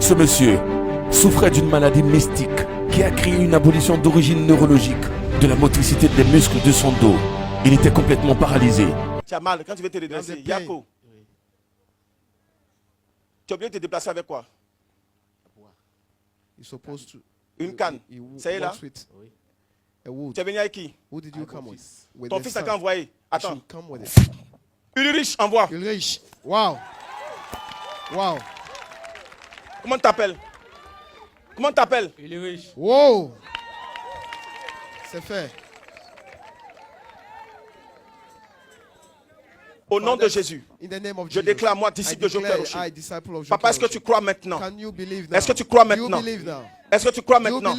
Ce monsieur souffrait d'une maladie mystique qui a créé une abolition d'origine neurologique de la motricité des muscles de son dos. Il était complètement paralysé. Tu as mal quand tu veux te redresser. Yako. Tu es obligé de te déplacer avec quoi? Une canne. C'est là. Tu es venu avec qui? Ton fils t'a envoyé. Attends. Ulrich, envoie. Ulrich. Wow. Wow. Comment tu t'appelles? Comment tu t'appelles? Ulrich. Wow. C'est fait. Au nom de Jésus, je déclare moi disciple de Joël Rocher. Papa, est-ce que tu crois maintenant? Est-ce que tu crois maintenant? Est-ce que tu crois maintenant?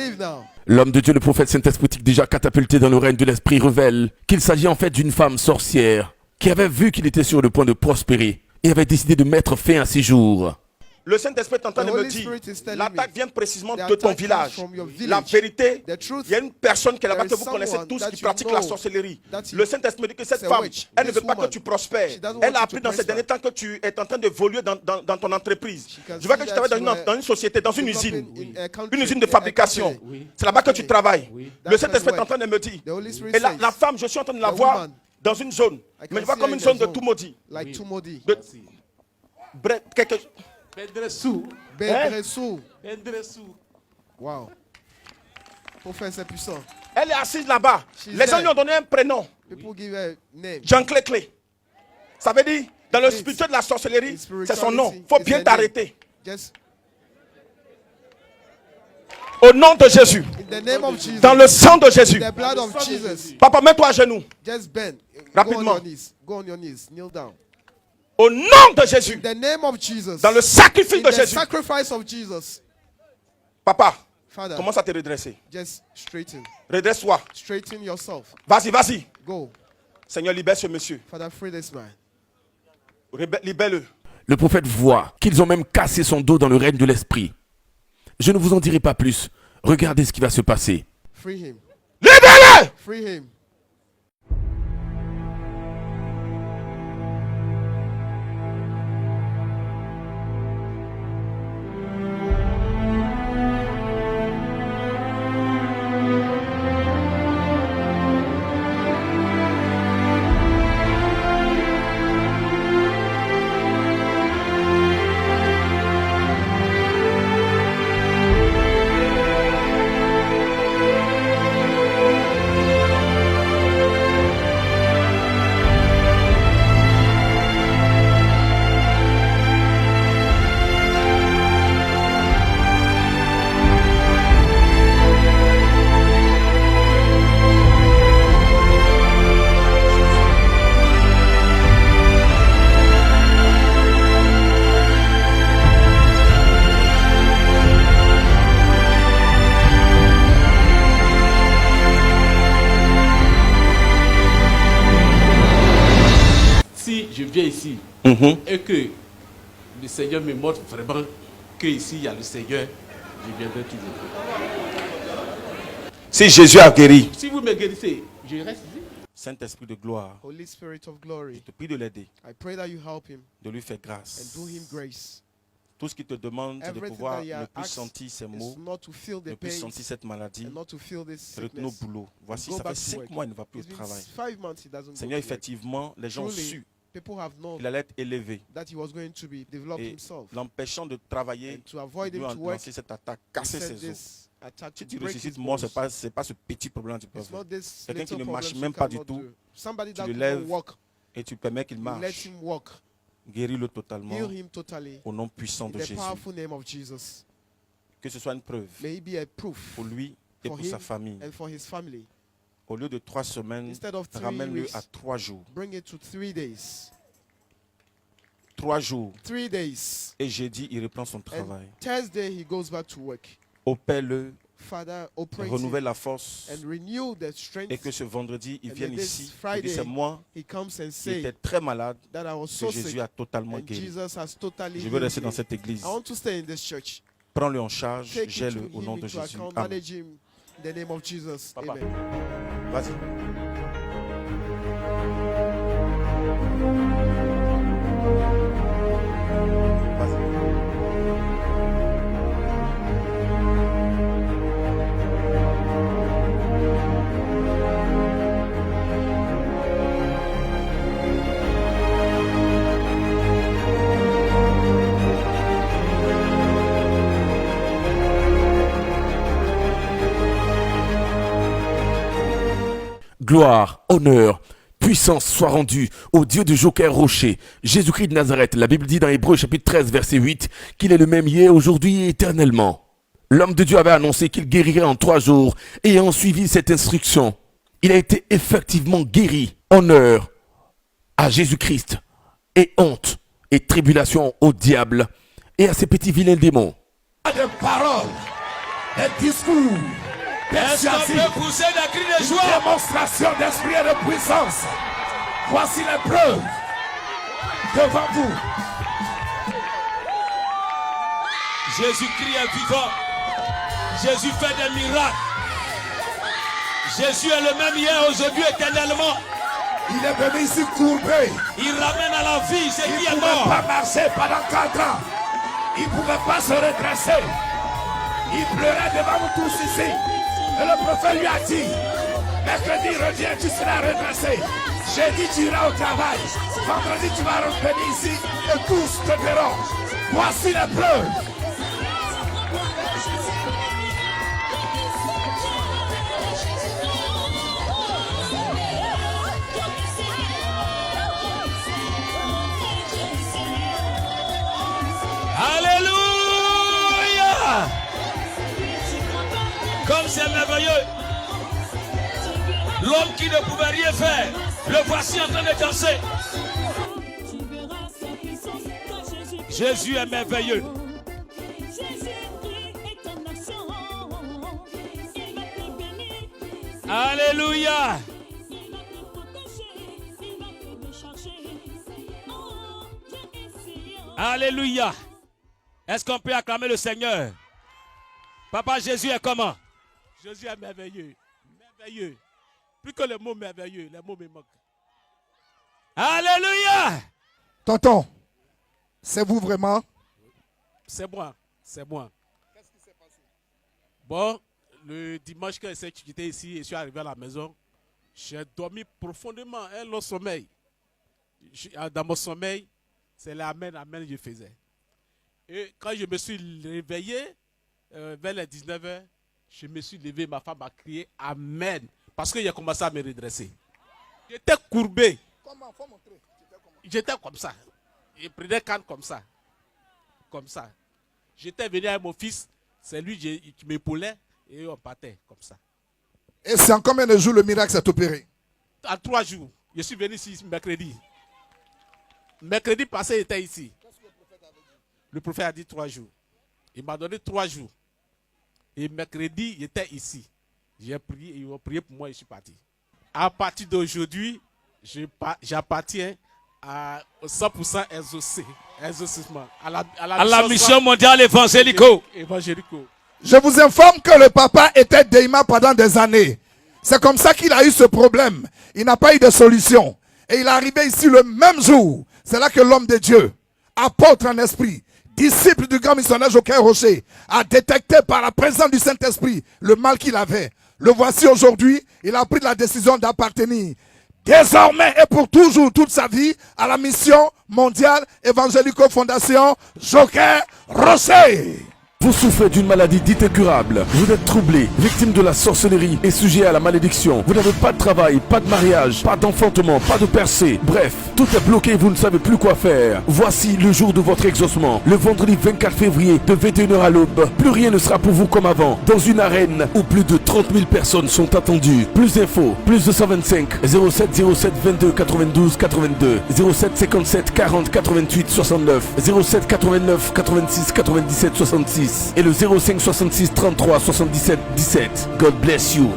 L'homme de Dieu, le prophète Saint-Esprit, déjà catapulté dans le règne de l'Esprit, révèle qu'il s'agit en fait d'une femme sorcière qui avait vu qu'il était sur le point de prospérer et avait décidé de mettre fin à ses jours. Le Saint-Esprit est en train de me dire, l'attaque vient précisément de ton village. La vérité, il y a une personne qui est là-bas que vous connaissez tous qui pratique la sorcellerie. Le Saint-Esprit me dit que cette femme, elle ne veut pas que tu prospères. Elle a appris dans ces derniers temps que tu es en train d'évoluer dans ton entreprise. Je vois que tu travailles dans une société, dans une usine de fabrication. C'est là-bas que tu travailles. Le Saint-Esprit est en train de me dire. Et la femme, je suis en train de la voir dans une zone. Mais je vois comme une zone de tout maudit. Bedressou. Wow. Prophète, c'est puissant. Elle est assise là-bas. Les gens lui ont donné un prénom. Jean Clé. Ça veut dire, dans le spirituel de la sorcellerie, c'est son nom. Il faut bien t'arrêter. Au nom de Jésus. Dans le sang de Jésus. Papa, mets-toi à genoux. Rapidement. Au nom de Jésus. Dans le sacrifice de Jésus. Papa, commence à te redresser. Redresse-toi. Vas-y. Seigneur, libère ce monsieur. Libère-le. Le prophète voit qu'ils ont même cassé son dos dans le règne de l'Esprit. Je ne vous en dirai pas plus. Regardez ce qui va se passer. Libère-le! Je viens ici et que le Seigneur me montre vraiment que ici il y a le Seigneur, je viendrai toujours. Si Jésus a guéri, Si vous me guérissez, je reste ici. Saint-Esprit de gloire, Holy Spirit of glory, je te prie de l'aider, I pray that you help him de lui faire and grâce. do him grace. Tout ce qu'il te demande, c'est de Everything pouvoir that he ne plus asks sentir ces is mots, not to feel the ne plus pain sentir cette maladie, and not to feel this retourner au sickness. boulot. Voici, Go ça fait back to 5 work. mois, il ne va plus au It's been travail. 5 months he doesn't Seigneur, go to work. effectivement, les gens ont Truly, su people have known qu'il allait être élevé. that he was going to be developed Et himself. l'empêchant de travailler, And to avoid lui him a to work, lancé cette attaque, he casser sent ses os. this attack Si to tu break his ressuscites mort, bones. c'est pas ce petit problème que tu peux It's faire. not this Quelqu'un qui little ne marche problem même you pas du cannot tout, do. Somebody tu that le cannot lèves walk, et tu permets qu'il you let marche. him walk. Guéris-le totalement Heal him totally. au nom puissant In de the Jésus. powerful name of Jesus. Que ce soit une preuve May it be a proof pour lui et for pour sa him famille. and for his family. Au lieu de 3 semaines, Instead of 3 ramène-le weeks, à 3 jours. bring it to 3 days. 3 jours. 3 days. Et jeudi, il reprend son And travail. Thursday he goes back to work. Opère-le, Father, operate renouvelle him la force. and renew the strength. Et que ce vendredi, il And vienne this ici. Il dit, Friday, c'est moi he comes and qui say étais très malade, that I was que so sick Jésus a totalement and guéri. Jesus has totally Je veux rester healed dans me. cette église. I want to stay in this church. Prends-le en charge, Take him gère-le to au nom him de into Jésus. account, Amen. manage him In the name of Jesus. Papa. Amen. Vas-y. Gloire, honneur, puissance soit rendue au Dieu du Joker Rocher, Jésus-Christ de Nazareth. La Bible dit dans Hébreux chapitre 13 verset 8 qu'il est le même hier, aujourd'hui et éternellement. L'homme de Dieu avait annoncé qu'il guérirait en 3 jours et ayant suivi cette instruction, il a été effectivement guéri. Honneur à Jésus-Christ et honte et tribulation au diable et à ses petits vilains démons. Des paroles, des discours. Est-ce qu'on peut pousser des cris de joie? Démonstration d'esprit et de puissance. Voici les preuves devant vous. Jésus-Christ est vivant. Jésus fait des miracles. Jésus est le même hier, aujourd'hui, éternellement. Il est venu ici courbé. Il ramène à la vie ce qui est Il ne mort. pouvait pas marcher pendant 4 ans. Il ne pouvait pas se redresser. Il pleurait devant nous tous ici. Et le prophète lui a dit, mercredi, reviens, tu seras redressé. Jeudi, tu iras au travail. Vendredi, tu vas revenir ici et tous te verront. Voici les preuves. Alléluia! Comme c'est merveilleux. L'homme qui ne pouvait rien faire, le voici en train de danser. Jésus est merveilleux. Alléluia. Alléluia. Est-ce qu'on peut acclamer le Seigneur? Papa, Jésus est comment? Jésus est merveilleux. Merveilleux. Plus que le mot merveilleux, les mots me manquent. Alléluia. Tonton, c'est vous vraiment? C'est moi. C'est moi. Qu'est-ce qui s'est passé? Bon, le dimanche quand j'étais ici et je suis arrivé à la maison, j'ai dormi profondément un long sommeil. Dans mon sommeil, c'est l'amen, amen que je faisais. Et quand je me suis réveillé, vers les 19h, je me suis levé, ma femme a crié amen. Parce qu'il a commencé à me redresser. J'étais courbé. Comment? Faut montrer. J'étais comme ça. Je prenais canne comme ça. Comme ça. J'étais venu avec mon fils, c'est lui qui m'épaulait et on partait comme ça. Et c'est en combien de jours le miracle s'est opéré? En 3 jours. Je suis venu ici mercredi. Mercredi passé, il était ici. Qu'est-ce que le prophète avait dit? Le prophète a dit 3 jours. Il m'a donné 3 jours. Et mercredi, il était ici. J'ai prié, ils ont prié pour moi et je suis parti. À partir d'aujourd'hui, j'appartiens au 100% exaucement. À la mission mondiale évangélico. Je vous informe que le papa était déima pendant des années. C'est comme ça qu'il a eu ce problème. Il n'a pas eu de solution. Et il est arrivé ici le même jour. C'est là que l'homme de Dieu, apôtre en esprit, disciple du grand missionnaire Joker Rocher, a détecté par la présence du Saint-Esprit le mal qu'il avait. Le voici aujourd'hui, il a pris la décision d'appartenir désormais et pour toujours, toute sa vie, à la mission mondiale évangélico fondation Joker Rocher. Vous souffrez d'une maladie dite incurable, vous êtes troublé, victime de la sorcellerie et sujet à la malédiction. Vous n'avez pas de travail, pas de mariage, pas d'enfantement, pas de percée. Bref, tout est bloqué, vous ne savez plus quoi faire. Voici le jour de votre exaucement, le vendredi 24 février de 21h à l'aube. Plus rien ne sera pour vous comme avant, dans une arène où plus de 30 000 personnes sont attendues. Plus d'infos, plus 225 07 07 22 92 82 07 57 40 88 69 07 89 86 97 66 et le 05 66 33 77 17. God bless you.